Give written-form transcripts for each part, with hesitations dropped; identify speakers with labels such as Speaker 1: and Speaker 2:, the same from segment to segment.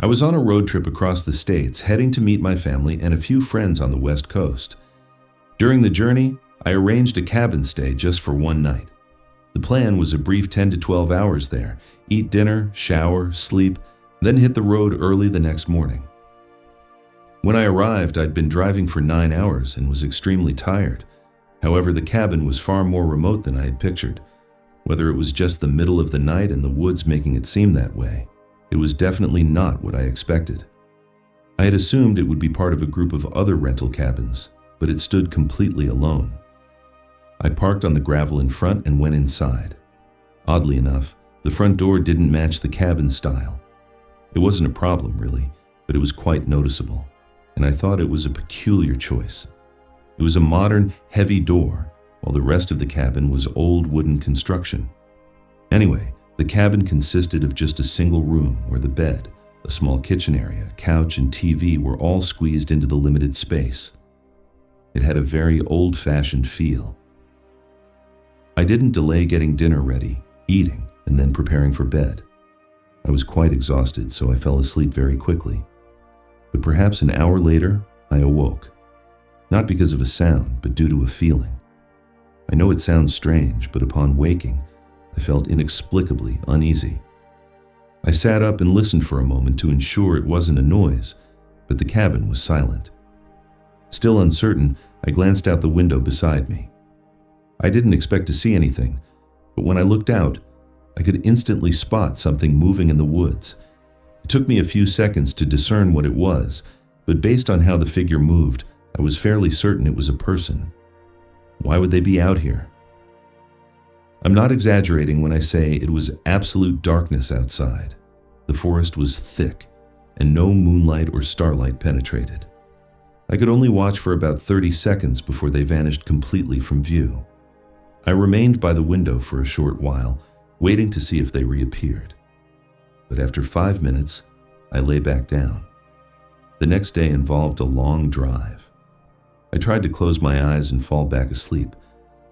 Speaker 1: I was on a road trip across the states, heading to meet my family and a few friends on the West Coast. During the journey, I arranged a cabin stay just for one night. The plan was a brief 10 to 12 hours there, eat dinner, shower, sleep, then hit the road early the next morning. When I arrived, I'd been driving for 9 hours and was extremely tired. However, the cabin was far more remote than I had pictured. Whether it was just the middle of the night and the woods making it seem that way, it was definitely not what I expected. I had assumed it would be part of a group of other rental cabins, but it stood completely alone. I parked on the gravel in front and went inside. Oddly enough, the front door didn't match the cabin style. It wasn't a problem, really, but it was quite noticeable, and I thought it was a peculiar choice. It was a modern, heavy door, while the rest of the cabin was old wooden construction. Anyway, the cabin consisted of just a single room where the bed, a small kitchen area, couch, and TV were all squeezed into the limited space. It had a very old-fashioned feel. I didn't delay getting dinner ready, eating, and then preparing for bed. I was quite exhausted, so I fell asleep very quickly. But perhaps an hour later, I awoke. Not because of a sound, but due to a feeling. I know it sounds strange, but upon waking, I felt inexplicably uneasy. I sat up and listened for a moment to ensure it wasn't a noise, but the cabin was silent. Still uncertain, I glanced out the window beside me. I didn't expect to see anything, but when I looked out, I could instantly spot something moving in the woods. It took me a few seconds to discern what it was, but based on how the figure moved, I was fairly certain it was a person. Why would they be out here? I'm not exaggerating when I say it was absolute darkness outside. The forest was thick, and no moonlight or starlight penetrated. I could only watch for about 30 seconds before they vanished completely from view. I remained by the window for a short while, waiting to see if they reappeared. But after 5 minutes, I lay back down. The next day involved a long drive. I tried to close my eyes and fall back asleep,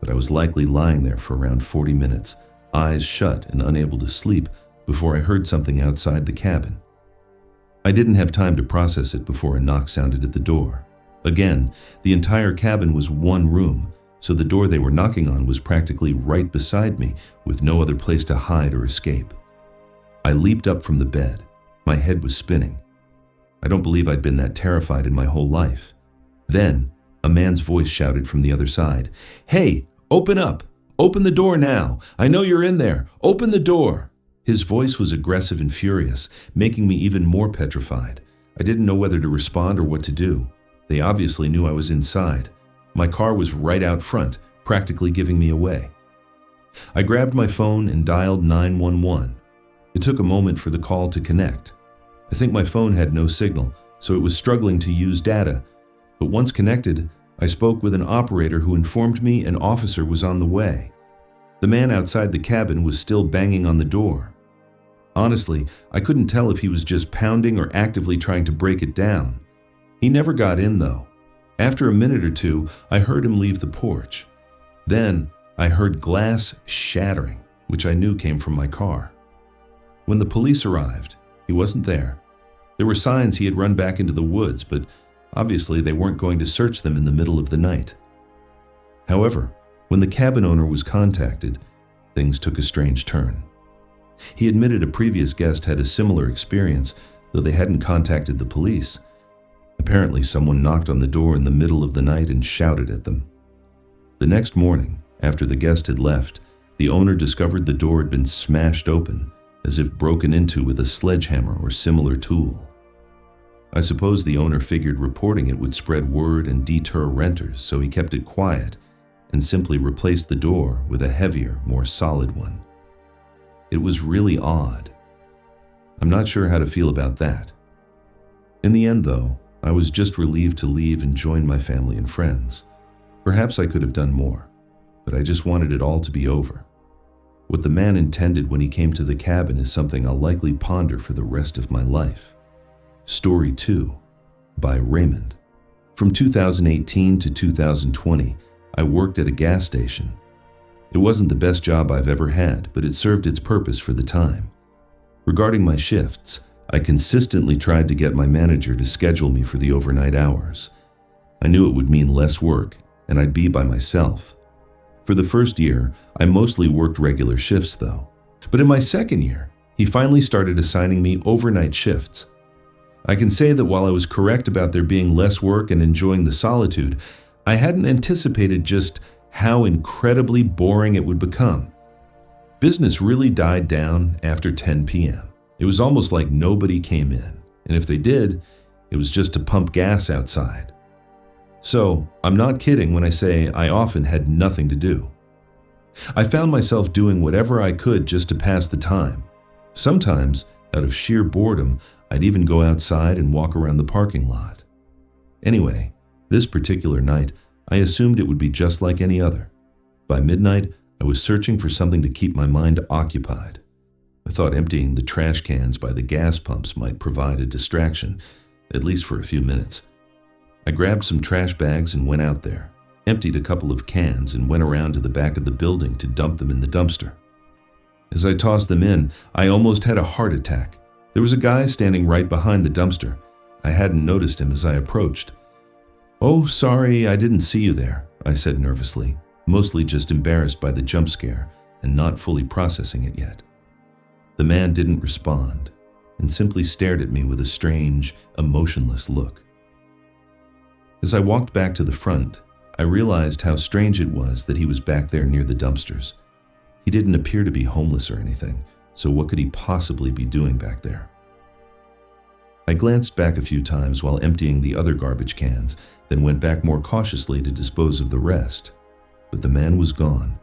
Speaker 1: but I was likely lying there for around 40 minutes, eyes shut and unable to sleep, before I heard something outside the cabin. I didn't have time to process it before a knock sounded at the door. Again, the entire cabin was one room, so the door they were knocking on was practically right beside me, with no other place to hide or escape. I leaped up from the bed. My head was spinning. I don't believe I'd been that terrified in my whole life. Then, a man's voice shouted from the other side, "Hey, open up! Open the door now! I know you're in there! Open the door!" His voice was aggressive and furious, making me even more petrified. I didn't know whether to respond or what to do. They obviously knew I was inside. My car was right out front, practically giving me away. I grabbed my phone and dialed 911. It took a moment for the call to connect. I think my phone had no signal, so it was struggling to use data. But once connected, I spoke with an operator who informed me an officer was on the way. The man outside the cabin was still banging on the door. Honestly, I couldn't tell if he was just pounding or actively trying to break it down. He never got in, though. After a minute or two, I heard him leave the porch. Then, I heard glass shattering, which I knew came from my car. When the police arrived, he wasn't there. There were signs he had run back into the woods, but obviously they weren't going to search them in the middle of the night. However, when the cabin owner was contacted, things took a strange turn. He admitted a previous guest had a similar experience, though they hadn't contacted the police. Apparently, someone knocked on the door in the middle of the night and shouted at them. The next morning, after the guest had left, the owner discovered the door had been smashed open, as if broken into with a sledgehammer or similar tool. I suppose the owner figured reporting it would spread word and deter renters, so he kept it quiet and simply replaced the door with a heavier, more solid one. It was really odd. I'm not sure how to feel about that. In the end, though, I was just relieved to leave and join my family and friends. Perhaps I could have done more, but I just wanted it all to be over. What the man intended when he came to the cabin is something I'll likely ponder for the rest of my life. Story 2 by Raymond. From 2018 to 2020, I worked at a gas station. It wasn't the best job I've ever had, but it served its purpose for the time. Regarding my shifts, I consistently tried to get my manager to schedule me for the overnight hours. I knew it would mean less work, and I'd be by myself. For the first year, I mostly worked regular shifts though. But in my second year, he finally started assigning me overnight shifts. I can say that while I was correct about there being less work and enjoying the solitude, I hadn't anticipated just how incredibly boring it would become. Business really died down after 10 p.m. It was almost like nobody came in, and if they did, it was just to pump gas outside. So, I'm not kidding when I say I often had nothing to do. I found myself doing whatever I could just to pass the time. Sometimes, out of sheer boredom, I'd even go outside and walk around the parking lot. Anyway, this particular night, I assumed it would be just like any other. By midnight, I was searching for something to keep my mind occupied. I thought emptying the trash cans by the gas pumps might provide a distraction, at least for a few minutes. I grabbed some trash bags and went out there, emptied a couple of cans, and went around to the back of the building to dump them in the dumpster. As I tossed them in, I almost had a heart attack. There was a guy standing right behind the dumpster. I hadn't noticed him as I approached. "Oh, sorry, I didn't see you there," I said nervously, mostly just embarrassed by the jump scare and not fully processing it yet. The man didn't respond and simply stared at me with a strange, emotionless look. As I walked back to the front, I realized how strange it was that he was back there near the dumpsters. He didn't appear to be homeless or anything, so what could he possibly be doing back there? I glanced back a few times while emptying the other garbage cans, then went back more cautiously to dispose of the rest. But the man was gone.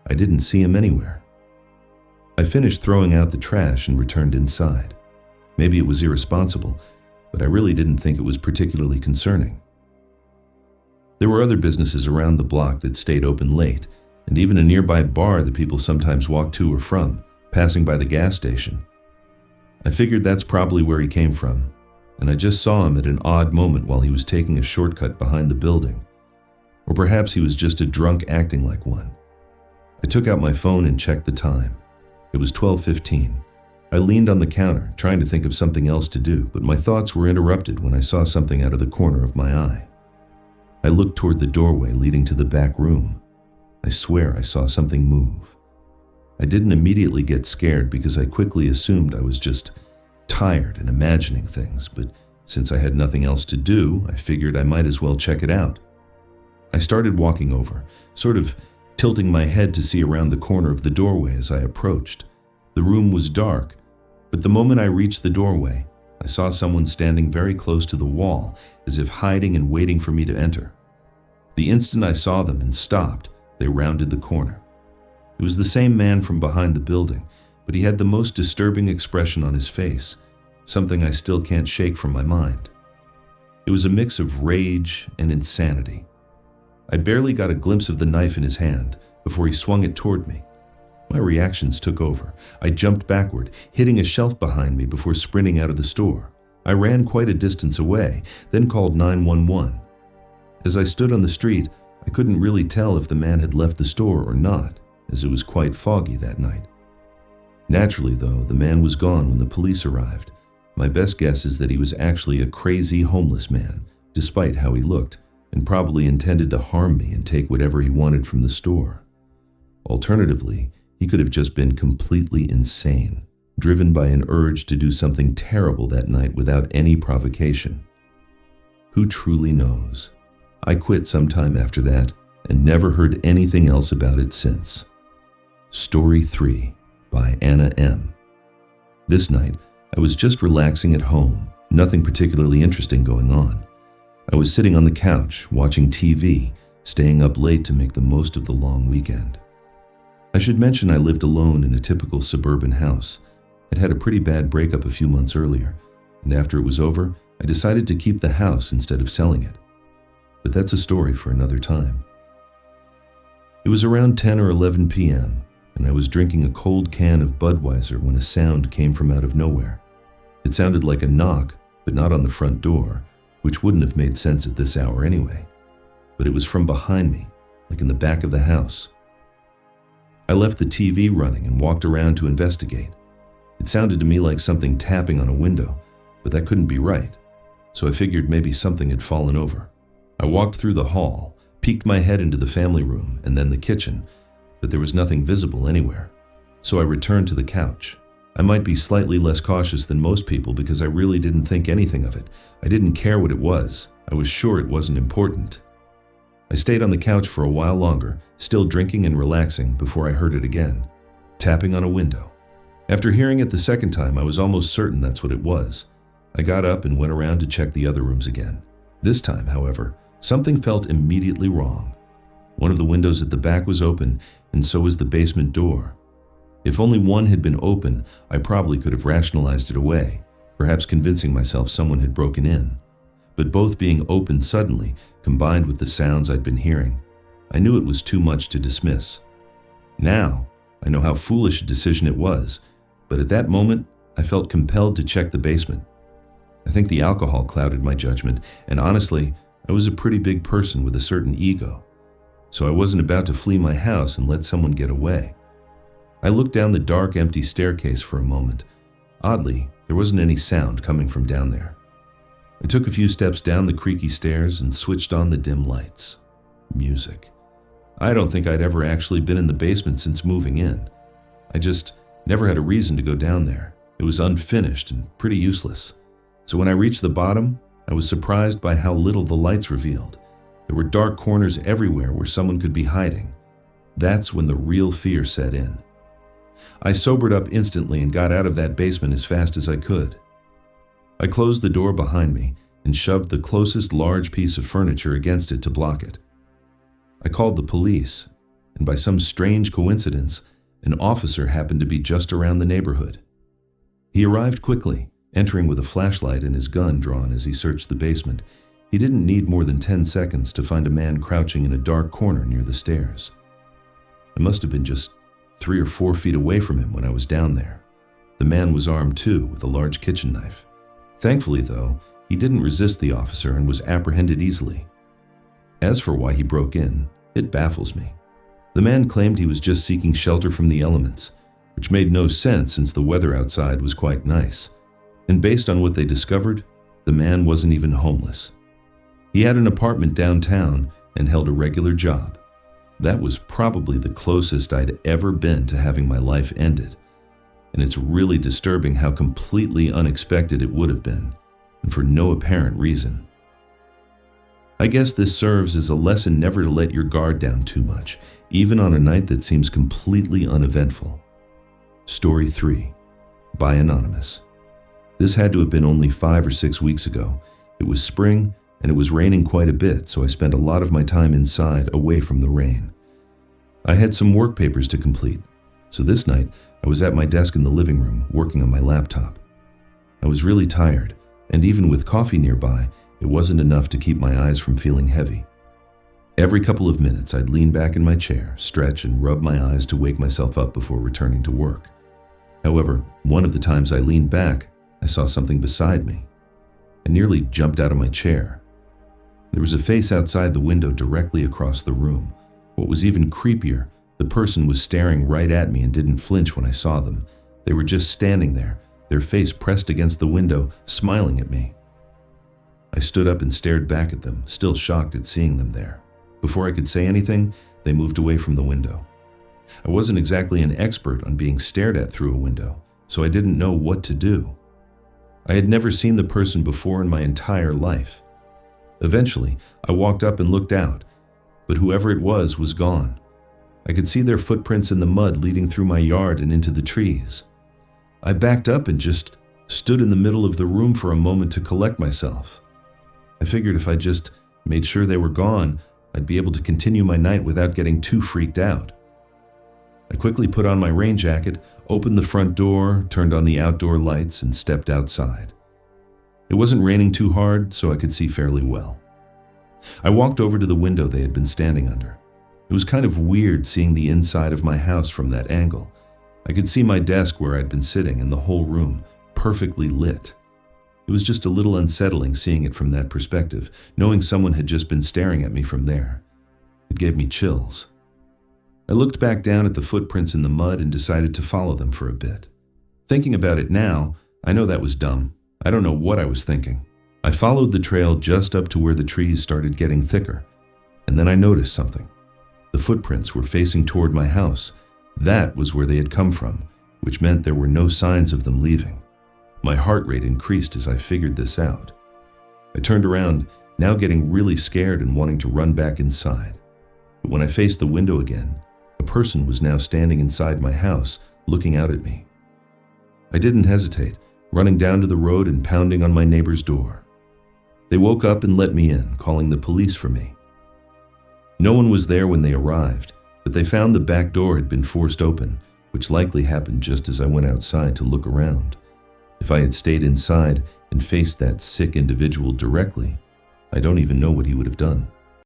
Speaker 1: I didn't see him anywhere. I finished throwing out the trash and returned inside. Maybe it was irresponsible, but I really didn't think it was particularly concerning. There were other businesses around the block that stayed open late, and even a nearby bar that people sometimes walked to or from, passing by the gas station. I figured that's probably where he came from, and I just saw him at an odd moment while he was taking a shortcut behind the building. Or perhaps he was just a drunk acting like one. I took out my phone and checked the time. It was 12:15. I leaned on the counter, trying to think of something else to do, but my thoughts were interrupted when I saw something out of the corner of my eye. I looked toward the doorway leading to the back room. I swear I saw something move. I didn't immediately get scared because I quickly assumed I was just tired and imagining things, but since I had nothing else to do, I figured I might as well check it out. I started walking over, sort of tilting my head to see around the corner of the doorway as I approached. The room was dark, but the moment I reached the doorway, I saw someone standing very close to the wall, as if hiding and waiting for me to enter. The instant I saw them and stopped, they rounded the corner. It was the same man from behind the building, but he had the most disturbing expression on his face, something I still can't shake from my mind. It was a mix of rage and insanity. I barely got a glimpse of the knife in his hand before he swung it toward me. My reactions took over. I jumped backward, hitting a shelf behind me before sprinting out of the store. I ran quite a distance away, then called 911. As I stood on the street, I couldn't really tell if the man had left the store or not, as it was quite foggy that night. Naturally, though, the man was gone when the police arrived. My best guess is that he was actually a crazy homeless man, despite how he looked, and probably intended to harm me and take whatever he wanted from the store. Alternatively, he could have just been completely insane, driven by an urge to do something terrible that night without any provocation. Who truly knows? I quit sometime after that and never heard anything else about it since. Story 3 by Anna M. This night, I was just relaxing at home, nothing particularly interesting going on. I was sitting on the couch, watching TV, staying up late to make the most of the long weekend. I should mention I lived alone in a typical suburban house. I'd had a pretty bad breakup a few months earlier, and after it was over, I decided to keep the house instead of selling it. But that's a story for another time. It was around 10 or 11 p.m., and I was drinking a cold can of Budweiser when a sound came from out of nowhere. It sounded like a knock, but not on the front door, which wouldn't have made sense at this hour anyway. But it was from behind me, like in the back of the house. I left the TV running and walked around to investigate. It sounded to me like something tapping on a window, but that couldn't be right, so I figured maybe something had fallen over. I walked through the hall, peeked my head into the family room and then the kitchen, but there was nothing visible anywhere. So I returned to the couch. I might be slightly less cautious than most people because I really didn't think anything of it. I didn't care what it was. I was sure it wasn't important. I stayed on the couch for a while longer, still drinking and relaxing, before I heard it again, tapping on a window. After hearing it the second time, I was almost certain that's what it was. I got up and went around to check the other rooms again. This time, however, something felt immediately wrong. One of the windows at the back was open, and so was the basement door. If only one had been open, I probably could have rationalized it away, perhaps convincing myself someone had broken in. But both being open suddenly, combined with the sounds I'd been hearing, I knew it was too much to dismiss. Now, I know how foolish a decision it was, but at that moment, I felt compelled to check the basement. I think the alcohol clouded my judgment, and honestly, I was a pretty big person with a certain ego, so I wasn't about to flee my house and let someone get away. I looked down the dark, empty staircase for a moment. Oddly, there wasn't any sound coming from down there. I took a few steps down the creaky stairs and switched on the dim lights. Music. I don't think I'd ever actually been in the basement since moving in. I just never had a reason to go down there. It was unfinished and pretty useless. So when I reached the bottom, I was surprised by how little the lights revealed. There were dark corners everywhere where someone could be hiding. That's when the real fear set in. I sobered up instantly and got out of that basement as fast as I could. I closed the door behind me and shoved the closest large piece of furniture against it to block it. I called the police, and by some strange coincidence, an officer happened to be just around the neighborhood. He arrived quickly, entering with a flashlight and his gun drawn as he searched the basement. He didn't need more than 10 seconds to find a man crouching in a dark corner near the stairs. I must have been just 3 or 4 feet away from him when I was down there. The man was armed too, with a large kitchen knife. Thankfully, though, he didn't resist the officer and was apprehended easily. As for why he broke in, it baffles me. The man claimed he was just seeking shelter from the elements, which made no sense since the weather outside was quite nice. And based on what they discovered, the man wasn't even homeless. He had an apartment downtown and held a regular job. That was probably the closest I'd ever been to having my life ended. And it's really disturbing how completely unexpected it would have been, and for no apparent reason. I guess this serves as a lesson never to let your guard down too much, even on a night that seems completely uneventful. Story 3, by Anonymous. This had to have been only 5 or 6 weeks ago. It was spring, and it was raining quite a bit, so I spent a lot of my time inside, away from the rain. I had some work papers to complete, so this night I was at my desk in the living room, working on my laptop. I was really tired, and even with coffee nearby, it wasn't enough to keep my eyes from feeling heavy. Every couple of minutes, I'd lean back in my chair, stretch, and rub my eyes to wake myself up before returning to work. However, one of the times I leaned back, I saw something beside me. I nearly jumped out of my chair. There was a face outside the window directly across the room. What was even creepier, the person was staring right at me and didn't flinch when I saw them. They were just standing there, their face pressed against the window, smiling at me. I stood up and stared back at them, still shocked at seeing them there. Before I could say anything, they moved away from the window. I wasn't exactly an expert on being stared at through a window, so I didn't know what to do. I had never seen the person before in my entire life. Eventually, I walked up and looked out, but whoever it was gone. I could see their footprints in the mud leading through my yard and into the trees. I backed up and just stood in the middle of the room for a moment to collect myself. I figured if I just made sure they were gone, I'd be able to continue my night without getting too freaked out. I quickly put on my rain jacket, opened the front door, turned on the outdoor lights, and stepped outside. It wasn't raining too hard, so I could see fairly well. I walked over to the window they had been standing under. It was kind of weird seeing the inside of my house from that angle. I could see my desk where I'd been sitting and the whole room, perfectly lit. It was just a little unsettling seeing it from that perspective, knowing someone had just been staring at me from there. It gave me chills. I looked back down at the footprints in the mud and decided to follow them for a bit. Thinking about it now, I know that was dumb. I don't know what I was thinking. I followed the trail just up to where the trees started getting thicker, and then I noticed something. The footprints were facing toward my house. That was where they had come from, which meant there were no signs of them leaving. My heart rate increased as I figured this out. I turned around, now getting really scared and wanting to run back inside. But when I faced the window again, a person was now standing inside my house, looking out at me. I didn't hesitate, running down to the road and pounding on my neighbor's door. They woke up and let me in, calling the police for me. No one was there when they arrived, but they found the back door had been forced open, which likely happened just as I went outside to look around. If I had stayed inside and faced that sick individual directly, I don't even know what he would have done.